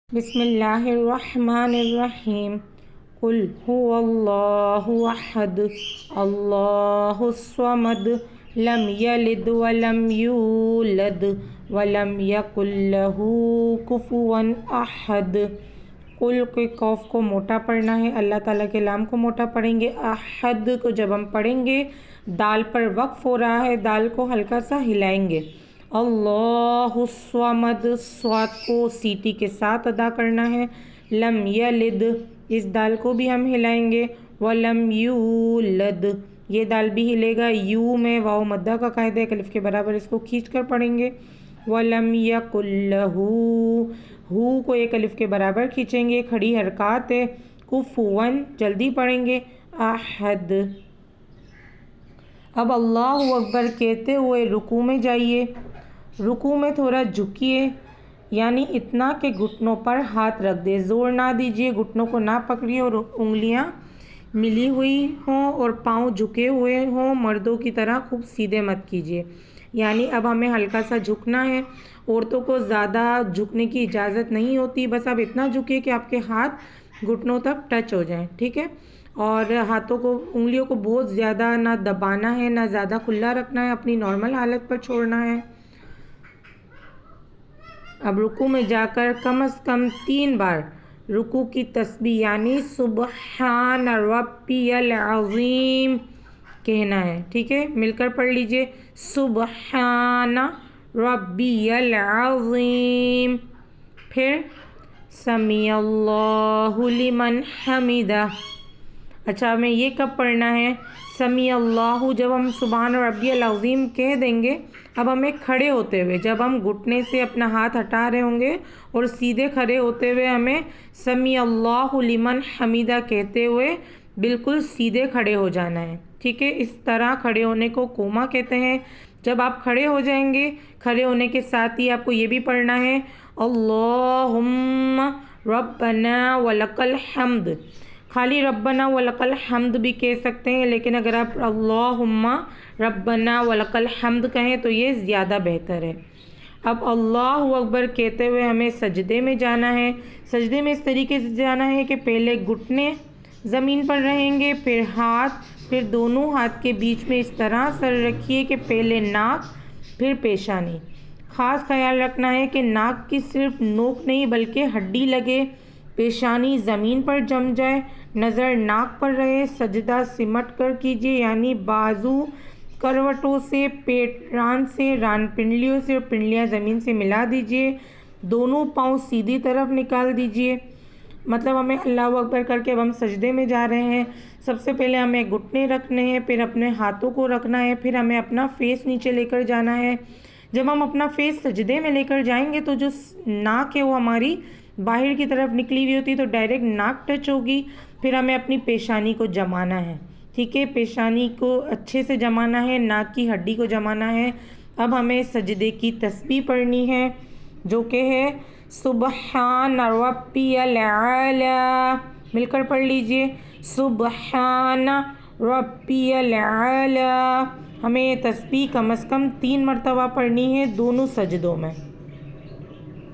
बिस्मिल्लाहिर्रहमानिर्रहीम। कुल हुवल्लाहु अहद अल्लाहुस्समद लम यलिद वलम यूलद वलम यकुल लहू कुफुवन अहद। कुल के कौफ को मोटा पढ़ना है, अल्लाह ताला के नाम को मोटा पढ़ेंगे। अहद को जब हम पढ़ेंगे दाल पर वक्फ हो रहा है, दाल को हल्का सा हिलाएंगे। अल्लाहुस्समद, स्वाद को सीटी के साथ अदा करना है। लम यलिद, इस दाल को भी हम हिलाएंगे। वलम यूलद, ये दाल भी हिलेगा। यू में वाव मद्दा का कायदा है, अलिफ के बराबर इसको खींच कर पढ़ेंगे। वलम यकुल लहू, हू को एक अलिफ के बराबर खींचेंगे, खड़ी हरकत है। कुफुवन, जल्दी पढ़ेंगे। अहद। अब अल्लाहु अकबर कहते हुए रुकू में जाइए। रुकू में थोड़ा झुकिए, यानी इतना कि घुटनों पर हाथ रख दे, ज़ोर ना दीजिए, घुटनों को ना पकड़िए और उंगलियां मिली हुई हों और पाँव झुके हुए हों। मर्दों की तरह खूब सीधे मत कीजिए, यानी अब हमें हल्का सा झुकना है। औरतों को ज़्यादा झुकने की इजाज़त नहीं होती, बस आप इतना झुकिए कि आपके हाथ घुटनों तक टच हो जाएं, ठीक है। और हाथों को, उंगलियों को बहुत ज़्यादा ना दबाना है, ना ज़्यादा खुला रखना है, अपनी नॉर्मल हालत पर छोड़ना है। अब रुकू में जाकर कम से कम 3 बार रुकू की तस्बीह यानी सुबहान रब्बियल अज़ीम कहना है, ठीक है। मिलकर पढ़ लीजिए। सुबहान रब्बियल अज़ीम। फिर समीअल्लाहु लिमन हमिदा। अच्छा, हमें ये कब पढ़ना है? समीअल्लाहु, जब हम सुबहान रब्बियल अज़ीम कह देंगे, अब हमें खड़े होते हुए, जब हम घुटने से अपना हाथ हटा रहे होंगे और सीधे खड़े होते हुए हमें समीअल्लाहु लिमन हमीदा कहते हुए बिल्कुल सीधे खड़े हो जाना है, ठीक है। इस तरह खड़े होने को कोमा कहते हैं। जब आप खड़े हो जाएंगे, खड़े होने के साथ ही आपको ये भी पढ़ना है अल्लाहुम्मा रब्बना वलकल हम्द। खाली रब्बना वलकल हम्द भी कह सकते हैं, लेकिन अगर आप अल्लाहुम्मा रब्बना वलकल हम्द कहें तो ये ज़्यादा बेहतर है। अब अल्लाहु अकबर कहते हुए हमें सजदे में जाना है। सजदे में इस तरीके से जाना है कि पहले घुटने ज़मीन पर रहेंगे, फिर हाथ, फिर दोनों हाथ के बीच में इस तरह सर रखिए कि पहले नाक फिर पेशानी। ख़ास ख्याल रखना है कि नाक की सिर्फ नोक नहीं बल्कि हड्डी लगे, पेशानी ज़मीन पर जम जाए, नज़र नाक पर रहे। सजदा सिमट कर कीजिए, यानी बाजू करवटों से, पेट रान से, रान पिंडलियों से और पिंडलियाँ ज़मीन से मिला दीजिए। दोनों पाँव सीधी तरफ निकाल दीजिए। मतलब हमें अल्लाह अकबर करके अब हम सजदे में जा रहे हैं। सबसे पहले हमें घुटने रखने हैं, फिर अपने हाथों को रखना है, फिर हमें अपना फेस नीचे लेकर जाना है। जब हम अपना फेस सजदे में लेकर जाएंगे तो जो नाक है वो हमारी बाहर की तरफ निकली हुई होती है, तो डायरेक्ट नाक टच होगी। फिर हमें अपनी पेशानी को जमाना है, ठीक है। पेशानी को अच्छे से जमाना है, नाक की हड्डी को जमाना है। अब हमें सजदे की तस्बीह पढ़नी है, जो कि है सुबहान रब्बियल आला। मिलकर पढ़ लीजिए। सुबहान रब्बियल आला। हमें ये तस्बीह कम से कम 3 मरतबा पढ़नी है, दोनों सजदों में।